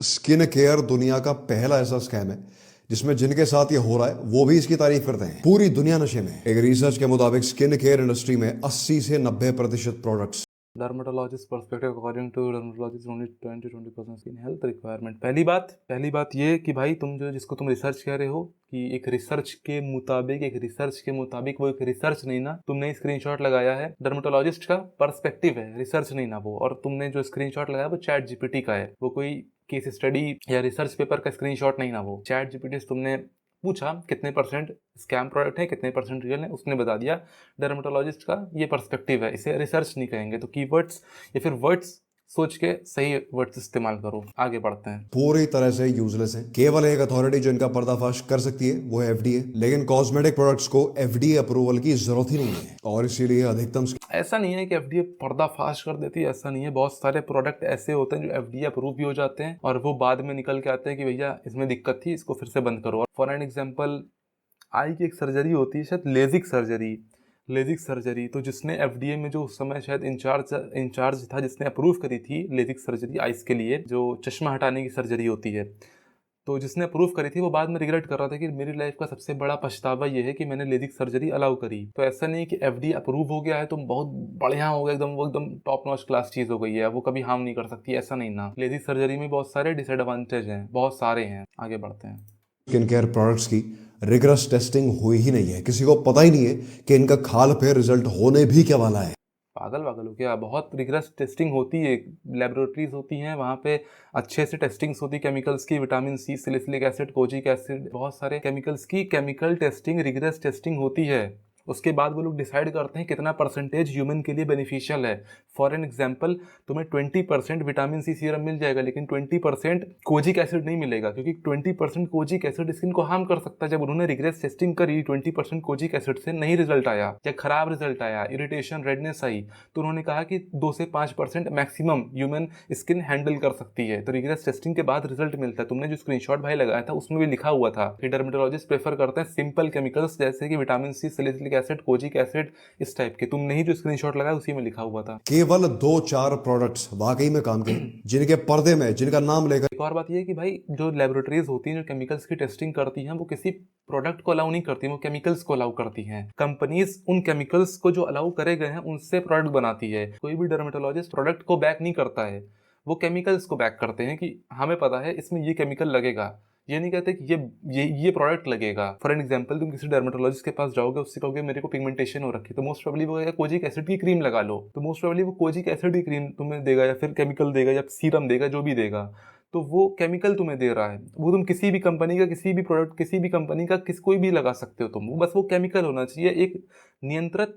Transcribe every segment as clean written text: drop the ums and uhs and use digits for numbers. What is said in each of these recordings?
Skin care दुनिया का पहला ऐसा स्कैम है जिसमें जिनके साथ ये हो रहा है वो भी इसकी तारीफ करते हैं। पूरी दुनिया नशे में है। एक रिसर्च के मुताबिक स्किन केयर इंडस्ट्री में 80 से 90% products dermatologist perspective according to dermatologist only 20-20% skin health requirement. पहली बात ये कि भाई तुम जो जिसको तुम रिसर्च कह रहे हो कि एक रिसर्च के मुताबिक वो एक रिसर्च नहीं ना, तुमने स्क्रीनशॉट लगाया है डर्मेटोलॉजिस्ट का पर्सपेक्टिव है, रिसर्च नहीं ना वो। और तुमने जो स्क्रीनशॉट लगाया वो चैट जीपीटी का है, वो कोई केस स्टडी या रिसर्च पेपर का स्क्रीनशॉट नहीं ना, वो चैट जीपीटी से तुमने पूछा कितने परसेंट स्कैम प्रोडक्ट है, कितने परसेंट रियल है, उसने बता दिया। डर्मेटोलॉजिस्ट का ये पर्सपेक्टिव है, इसे रिसर्च नहीं कहेंगे। तो कीवर्ड्स या फिर वर्ड्स सोच के सही वर्ड्स इस्तेमाल करो। आगे बढ़ते हैं। पूरी तरह से यूजलेस है। केवल एक अथॉरिटी जो इनका पर्दाफाश कर सकती है वो है एफडीए, लेकिन कॉस्मेटिक प्रोडक्ट्स को एफडीए अप्रूवल की जरूरत ही नहीं है और इसीलिए अधिकतम ऐसा नहीं है कि एफडीए पर्दाफाश कर देती है, ऐसा नहीं है। बहुत सारे प्रोडक्ट ऐसे होते हैं जो एफडीए अप्रूव भी हो जाते हैं और वो बाद में निकल के आते हैं कि भैया इसमें दिक्कत थी, इसको फिर से बंद करो। फॉर एन एग्जाम्पल, आई की एक सर्जरी होती है शायद लेजिक सर्जरी। तो जिसने एफडीए में जो उस समय शायद इंचार्ज था, जिसने अप्रूव करी थी लेजिक सर्जरी आइस के लिए, जो चश्मा हटाने की सर्जरी होती है, तो जिसने अप्रूव करी थी वो बाद में रिग्रेट कर रहा था कि मेरी लाइफ का सबसे बड़ा पछतावा ये है कि मैंने लेजिक सर्जरी अलाउ करी। तो ऐसा नहीं कि एफडीए अप्रूव हो गया है तो बहुत बढ़िया हो गया, एकदम वो एकदम टॉप नॉच क्लास चीज़ हो गई है, वो कभी हार्म नहीं कर सकती, ऐसा नहीं ना। लेजिक सर्जरी में बहुत सारे डिसएडवांटेज हैं, बहुत सारे हैं। आगे बढ़ते हैं। स्किन केयर प्रोडक्ट्स की रिगरस टेस्टिंग हुई ही नहीं है। किसी को पता ही नहीं है कि इनका खाल पे रिजल्ट होने भी क्या वाला है। पागल वागल हो क्या? बहुत रिगरस टेस्टिंग होती है, लेबोरेटरीज होती हैं, वहाँ पे अच्छे से टेस्टिंग्स होती है केमिकल्स की, vitamin C, salicylic acid, kojic acid, बहुत सारे केमिकल्स की केमिकल टेस्टिंग, रिगरस टेस्टिंग होती है। उसके बाद वो लोग डिसाइड करते हैं कितना परसेंटेज ह्यूमन के लिए बेनिफिशियल है। फॉर एन एग्जाम्पल, तुम्हें 20% विटामिन सी सीरम मिल जाएगा लेकिन 20% कोजिक एसिड नहीं मिलेगा, क्योंकि 20% कोजिक एसिड स्किन को हार्म कर सकता है। जब उन्होंने रिग्रेस टेस्टिंग करी, 20% कोजिक एसिड से नहीं रिजल्ट आया या खराब रिजल्ट आया, इरिटेशन, रेडनेस आई, तो उन्होंने कहा कि 2 से 5% मैक्सिमम ह्यूमन स्किन हैंडल कर सकती है। तो रिग्रेस टेस्टिंग के बाद रिजल्ट मिलता है। तुमने जो स्क्रीनशॉट भाई लगाया था उसमें भी लिखा हुआ था कि डर्मेटोलॉजिस्ट प्रेफर करते हैं सिंपल केमिकल्स जैसे कि vitamin C, salicylic acid, kojic acid, इस टाइप के। तुमने ही जो स्क्रीनशॉट लगाया उसी में लिखा हुआ था। केवल 2-4 प्रोडक्ट्स वाकई में काम के जिनके पर्दे में जिनका नाम लेकर एक और बात यह है कि भाई जो लेबोरेटरीज होती हैं जो केमिकल्स की टेस्टिंग करती हैं वो किसी प्रोडक्ट को अलाउ नहीं करती, वो केमिकल्स को अलाउ करती हैं। कंपनीज उन केमिकल्स को जो अलाउ करे गए हैं उनसे प्रोडक्ट बनाती है। कोई भी डर्मेटोलॉजिस्ट प्रोडक्ट को बैक नहीं करता है, वो केमिकल्स को बैक करते हैं कि हमें पता है इसमें ये केमिकल लगेगा। ये नहीं कहते कि ये प्रोडक्ट लगेगा। फॉर एन एग्जांपल, तुम किसी डर्मेटोलॉजिस्ट के पास जाओगे, उससे कहोगे मेरे को पिगमेंटेशन हो रखी है, तो मोस्ट प्रोबेबली वो कोजिक एसिड की क्रीम लगा लो, तो मोस्ट प्रोबेबली वो कोजिक एसिड की क्रीम तुम्हें देगा या फिर केमिकल देगा या सीरम देगा, जो भी देगा। तो वो केमिकल तुम्हें दे रहा है, वो तुम किसी भी कंपनी का किसी भी प्रोडक्ट किसी भी कंपनी का कोई भी लगा सकते हो तुम, वो बस वो केमिकल होना चाहिए, एक नियंत्रित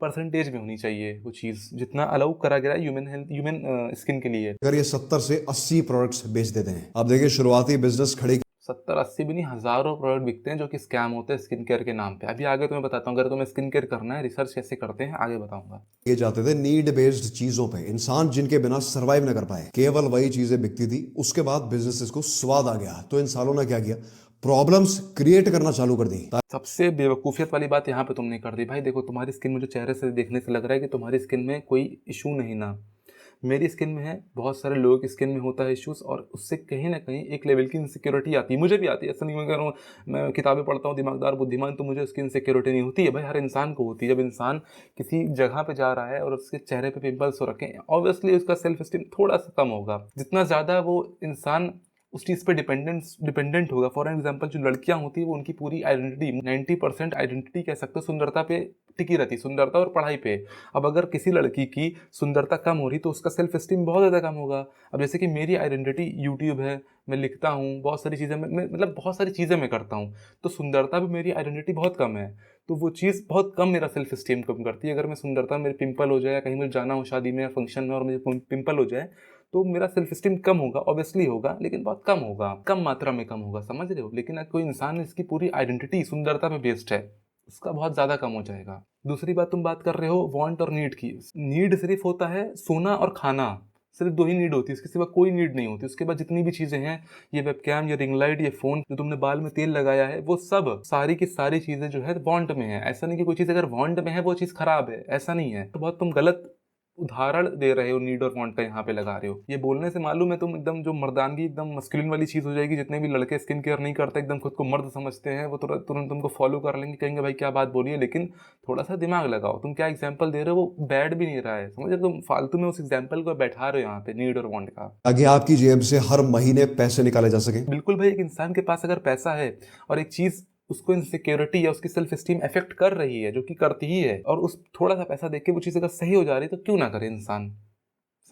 परसेंटेज में होनी चाहिए वो चीज़, जितना अलाउ करा गया ह्यूमन स्किन के लिए। ये 70 से 80 प्रोडक्ट्स बेच देते हैं। अब देखिए, शुरुआती बिजनेस खड़ी 70-80 भी नहीं, हजारों प्रोडक्ट बिकते हैं जो कि स्कैम होते हैं स्किन केयर के नाम पे। अभी आगे तुम्हें बताता हूँ, अगर तुम्हें स्किन केयर करना है, रिसर्च कैसे करते हैं आगे बताऊंगा। किए जाते थे नीड बेस्ड चीजों पे, इंसान जिनके बिना सरवाइव न कर पाए, केवल वही चीजें बिकती थी। उसके बाद बिजनेसेस को स्वाद आ गया तो इन सालों ने क्या किया, प्रॉब्लम्स क्रिएट करना चालू कर दी। सबसे बेवकूफ़ियत वाली बात यहाँ पे तुमने कर दी भाई। देखो, तुम्हारी स्किन मुझे चेहरे से देखने से लग रहा है कि तुम्हारी स्किन में कोई इशू नहीं ना, मेरी स्किन में है, बहुत सारे लोगों की स्किन में होता है इश्यूज़, और उससे कहीं ना कहीं एक लेवल की इनसिक्योरिटी आती है। मुझे भी आती है, ऐसा नहीं मैं कह रहा हूँ, मैं किताबें पढ़ता हूँ दिमागदार बुद्धिमान, तो मुझे उसकी इनसिक्योरिटी नहीं होती है भाई, हर इंसान को होती है। जब इंसान किसी जगह पे जा रहा है और उसके चेहरे पे पिंपल्स हो रखे हैं, ऑब्वियसली उसका सेल्फ स्टीम थोड़ा सा कम होगा, जितना ज़्यादा वो इंसान उस चीज़ पे डिपेंडेंट होगा। फॉर एग्जांपल, जो लड़कियां होती है वो उनकी पूरी आइडेंटिटी 90% आइडेंटिटी कह सकते हो सुंदरता पे टिकी रहती, सुंदरता और पढ़ाई पे। अब अगर किसी लड़की की सुंदरता कम हो रही तो उसका सेल्फ एस्टीम बहुत ज़्यादा कम होगा। अब जैसे कि मेरी आइडेंटिटी यूट्यूब है, मैं लिखता हूँ, बहुत सारी चीज़ें मतलब बहुत सारी चीज़ें मैं करता हूँ, तो सुंदरता भी मेरी आइडेंटिटी बहुत कम है, तो वो चीज़ बहुत कम मेरा सेल्फ एस्टीम कम करती है। अगर मैं सुंदरता, मेरे पिंपल हो जाए, कहीं मुझे जाना हो शादी में या फंक्शन में और मुझे पिंपल हो जाए, तो मेरा सेल्फ स्टीम कम होगा, ऑब्वियसली होगा, लेकिन बहुत कम होगा, कम मात्रा में कम होगा, समझ रहे हो। लेकिन अगर कोई इंसान इसकी पूरी आइडेंटिटी सुंदरता पे बेस्ड है, उसका बहुत ज़्यादा कम हो जाएगा। दूसरी बात, तुम बात कर रहे हो वांट और नीड की। नीड सिर्फ होता है सोना और खाना, सिर्फ 2 ही नीड होती है, इसके सिवा कोई नीड नहीं होती। उसके बाद जितनी भी चीज़ें हैं, ये वेबकैम, ये रिंग लाइट, ये फ़ोन, जो तुमने बाल में तेल लगाया है, वो सब सारी की सारी चीज़ें जो है वांट में है। ऐसा नहीं कि कोई चीज़ अगर वांट में है वो चीज़ खराब है, ऐसा नहीं है। तो बहुत तुम गलत उदाहरण दे रहे हो नीड और वांट का यहाँ पे लगा रहे हो। ये बोलने से मालूम है तुम एकदम जो मर्दानगी एकदम मस्कुलिन वाली चीज़ हो जाएगी। जितने भी लड़के स्किन केयर नहीं करते एकदम खुद को मर्द समझते हैं वो तुरंत तुरंत तुमको फॉलो कर लेंगे, कहेंगे भाई क्या बात बोली है। लेकिन थोड़ा सा दिमाग लगाओ, तुम क्या एग्जाम्पल दे रहे हो वो बैड भी नहीं रहा है, समझ रहे हो? तुम फालतू में उस एग्जाम्पल को बैठा रहे हो यहाँ पे नीड और वांट का। ताकि आपकी जेब से हर महीने पैसे निकाले जा सके। बिल्कुल भाई, एक इंसान के पास अगर पैसा है और एक चीज़ उसको इनसिक्योरिटी या उसकी सेल्फ एस्टीम अफेक्ट कर रही है, जो कि करती ही है, और उस थोड़ा सा पैसा देख के वो चीज़ अगर सही हो जा रही है तो क्यों ना करे इंसान,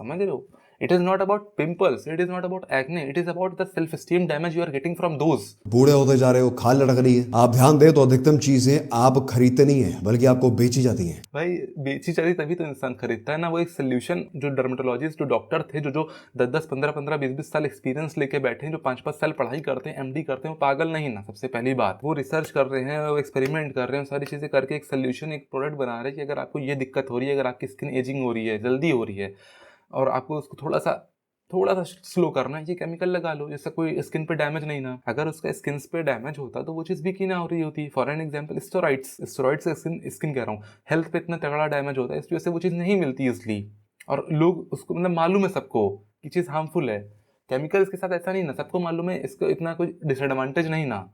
समझ रहे हो? It is not about pimples, it is not about acne, it is about the self esteem damage you are getting from those. बूढ़े होते जा रहे हो, खाल लटक रही है। आप ध्यान दें तो अधिकतम चीजें आप खरीदते नहीं है बल्कि आपको बेची जाती हैं। भाई बेची चली तभी तो इंसान खरीदता है ना। वो एक सोल्यूशन जो डर्मेटोलॉजिस्ट जो डॉक्टर थे जो 10-10 15-15 20-20 साल एक्सपीरियंस लेके बैठे हैं, जो 5-5 साल पढ़ाई करते हैं, एमडी करते हैं, वो पागल नहीं ना। सबसे पहली बात, वो रिसर्च कर रहे हैं, वो एक्सपेरिमेंट कर रहे हैं, सारी चीज़ें करके एक सोल्यूशन, एक प्रोडक्ट बना रहे हैं कि अगर आपको ये दिक्कत हो रही है, अगर आपकी स्किन एजिंग हो रही है, जल्दी हो रही है और आपको उसको थोड़ा सा स्लो करना है, ये केमिकल लगा लो, जैसे कोई स्किन पे डैमेज नहीं ना। अगर उसका स्किन पे डैमेज होता तो वो चीज़ भी की ना हो रही होती। फॉर एन एग्जांपल स्टेरॉइड्स से स्किन कह रहा हूँ, हेल्थ पे इतना तगड़ा डैमेज होता है, इस वजह से वो चीज़ नहीं मिलती इसलिए। और लोग उसको मतलब मालूम है सबको कि चीज़ हार्मफुल है। केमिकल्स के साथ ऐसा नहीं ना, सबको मालूम है इसको इतना कोई डिसएडवांटेज नहीं ना।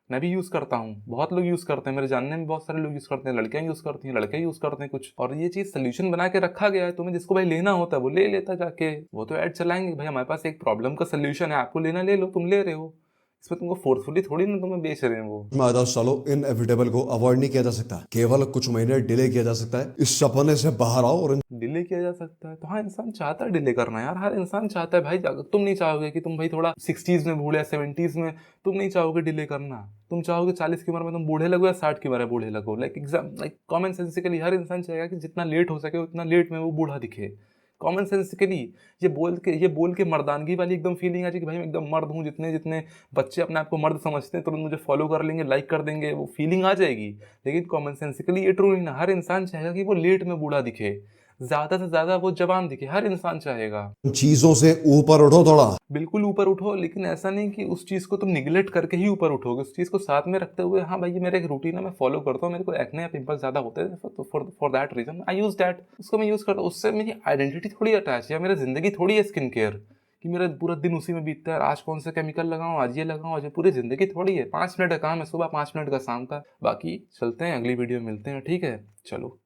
मैं भी यूज़ करता हूँ, बहुत लोग यूज़ करते हैं, मेरे जानने में बहुत सारे लोग यूज़ करते हैं, लड़कियाँ यूज़ करती हैं, लड़के यूज़ करते हैं कुछ। और ये चीज़ सोल्यूशन बना के रखा गया है, तुम्हें जिसको भाई लेना होता है वो ले लेता जाके। वो तो ऐड चलाएंगे भाई हमारे पास एक प्रॉब्लम का सोल्यूशन है, आपको लेना ले लो, तुम ले रहे हो, इसमें तुमको फोर्सफुली थोड़ी ना तुम्हें बेच रहे हैं वो। 10 सालों इनएविटेबल को अवॉइड नहीं किया जा सकता, केवल कुछ महीने डिले किया जा सकता है। इस सपने से बाहर आओ और डिले किया जा सकता है तो हाँ, इंसान चाहता है डिले करना यार, हर इंसान चाहता है भाई। तुम नहीं चाहोगे कि तुम भाई थोड़ा 60s में बूढ़े या 70s में, तुम नहीं चाहोगे डिले करना। तुम चाहोगे 40 की उम्र में तुम बूढ़े लगो या 60 की उम्र में बूढ़े लगो। लाइक कॉमन सेंसिकली हर इंसान चाहेगा कि जितना लेट हो सके उतना लेट में वो बूढ़ा दिखे। कॉमन सेंसिकली ये बोल के मर्दानगी वाली एकदम फीलिंग आ जाए कि भाई मैं एकदम मर्द हूँ, जितने जितने बच्चे अपने आप को मर्द समझते हैं तुरंत मुझे फॉलो कर लेंगे, लाइक कर देंगे, वो फीलिंग आ जाएगी। लेकिन कॉमन सेंसिकली ये ट्रू नहीं ना, हर इंसान चाहेगा कि वो लेट में बूढ़ा दिखे, ज़्यादा से ज़्यादा वो जवान दिखे, हर इंसान चाहेगा। चीजों से ऊपर उठो थोड़ा। बिल्कुल ऊपर उठो, लेकिन ऐसा नहीं कि उस चीज़ को तुम निगलेक्ट करके ही ऊपर उठोगे। उस चीज़ को साथ में रखते हुए, हाँ भाई ये मेरा एक रूटीन है, मैं फॉलो करता हूँ, मेरे को एक्ने या पिंपल ज़्यादा होते हैं, तो for that reason I use that, उसको मैं यूज़ करता हूँ। उससे मेरी आइडेंटिटी थोड़ी अटैच है, मेरी ज़िंदगी थोड़ी है स्किन केयर कि मेरा पूरा दिन उसी में बीतता है। आज कौन सा केमिकल लगाऊं, आज ये लगाऊं, आज ये, पूरी ज़िंदगी थोड़ी है। 5 मिनट का काम है, सुबह 5 मिनट का, शाम का। बाकी चलते हैं, अगली वीडियो में मिलते हैं, ठीक है? चलो।